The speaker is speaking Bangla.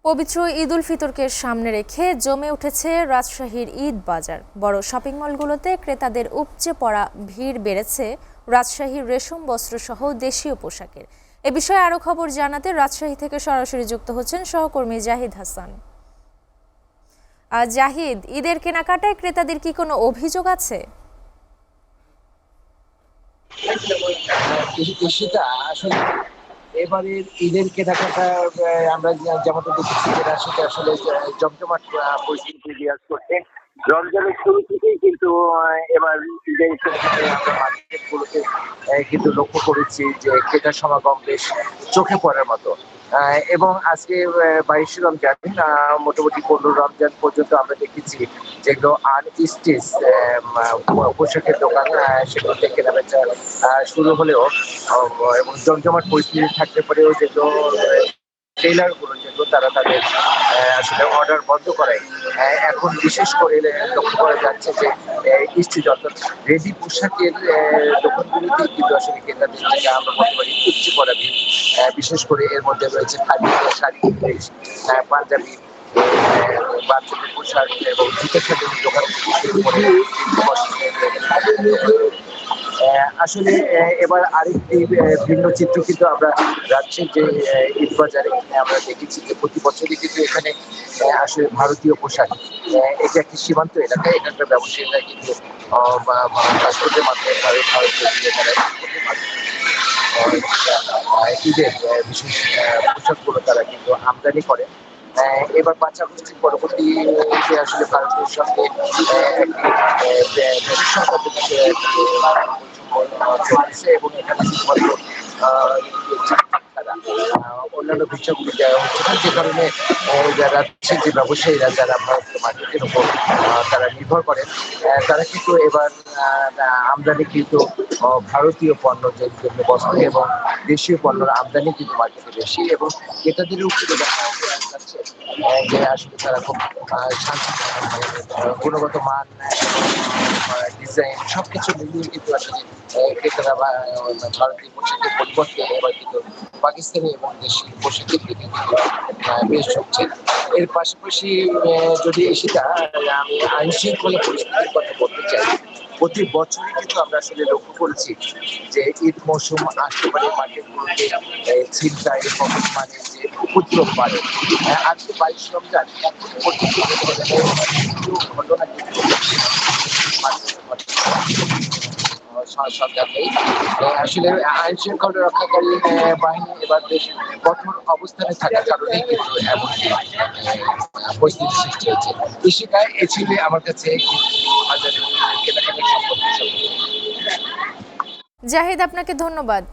পবিত্র ঈদ উল ফিতরকে সামনে রেখে জমে উঠেছে রাজশাহীর ঈদ বাজার। বড় শপিং মলগুলোতে ক্রেতাদের উপচে পড়া ভিড় বেড়েছে রাজশাহীর রেশম বস্ত্র সহ দেশীয় পোশাকের। এ বিষয়ে আরো খবর জানাতে রাজশাহী থেকে সরাসরি যুক্ত হচ্ছেন সহকর্মী জাহিদ হাসান। জাহিদ, ঈদের কেনাকাটায় ক্রেতাদের কি কোনো অভিযোগ আছে? আসলে এবারের ঈদের কেনাকাটা আমরা যেমনটা দেখেছি যে রাশিতে আসলে জমজমাট পরিস্থিতি বিরাজ করছে। রমজানের শুরু থেকেই কিন্তু এবার ঈদের কেনাকাটায় আমরা মার্কেট গুলোতে কিন্তু লক্ষ্য করেছি যে ক্রেতার সমাগম বেশ চোখে পড়ার মতো। এবং আজকে 22 রমজান, মোটামুটি 15 রমজান পর্যন্ত আমরা দেখেছি যেগুলো আনস্টিচ পোশাকের দোকান, সেগুলোতে কেনাবেচা শুরু হলেও এবং জমজমাট পরিস্থিতি থাকতে পারেও যেগুলো টেইলার গুলো যেগুলো তারা তাদের আসলে অর্ডার বন্ধ করায়। এখন বিশেষ করে লক্ষ্য করা যাচ্ছে যে স্টিচ অর্থাৎ রেডি পোশাকের দোকানগুলিতে কিন্তু আসলে ক্রেতাদের থেকে আমরা বলতে পারি উপচে পড়া ভিড়। বিশেষ করে এর মধ্যে রয়েছে খাদি, শাড়ি, ড্রেস, পাঞ্জাবি, বাচ্চাদের পোশাক এবং জুতো শাড়ির দোকান থেকে শুরু করে আসলে এবার আরেকটি ভিন্ন চিত্র কিন্তু আমরা রাজশাহীর যে ঈদ বাজারে আমরা দেখেছি যে প্রতি বছরই কিন্তু এখানে আসলে ভারতীয় পোশাক, এটা একটি সীমান্ত এলাকা, এখানকার ব্যবসায়ীরা কিন্তু পাসপোর্টের মাধ্যমে ভারতীয় দিয়ে তারা ঈদের বিশেষ পোশাকগুলো তারা কিন্তু আমদানি করে। এবার ৫ আগস্টের পরবর্তীতে আসলে ভারতের সঙ্গে একটি সংক্রান্ত বিষয়ে চলতেছে এবং এখানে শুধুমাত্র অন্যান্য বিষয়গুলি দেওয়া হচ্ছে না, যে কারণে যারা যে ব্যবসায়ীরা যারা ভারতীয় মার্কেটের উপর তারা নির্ভর করেন, তারা কিন্তু এবার আমদানি কিন্তু ভারতীয় পণ্য যেগুলো বস্ত্র এবং দেশীয় পণ্যের আমদানি কিন্তু মার্কেটে বেশি এবং ক্রেতাদের উপরে দেখা যাচ্ছে যে আসলে তারা খুব শান্তি, গুণগত মান, ডিজাইন সবকিছু মিলিয়ে কিন্তু আসলে ক্রেতারা ভারতীয় পোশাকের পরিবর্তে এবার কিন্তু পাকিস্তানি এবং দেশীয় পোশাকের দিকে কিন্তু বেশ ঝুঁকছে। এর পাশাপাশি যদি সেটা আমি আইন শৃঙ্খলা পরিস্থিতির কথা বলতে চাই, প্রতি বছরই কিন্তু আমরা আসলে লক্ষ্য করেছি যে ঈদ মৌসুম আসতে পারে মার্কেটগুলোতে ছিনতাই, পকেট মারের যে উপদ্রব বাড়ে। আজকে 22 রমজান, এখন পর্যন্ত ঘটনা কিন্তু সরকার নেই। আসলে আইন শৃঙ্খলা রক্ষাকারী বাহিনী এবার বেশ কঠোর অবস্থানে থাকার কারণেই কিন্তু এমনটি পরিস্থিতি সৃষ্টি হয়েছে। কৃষিকায় এ ছিল আমার কাছে বাজারের কেনাকাটা সম্পর্কে। জাহিদ, আপনাকে ধন্যবাদ।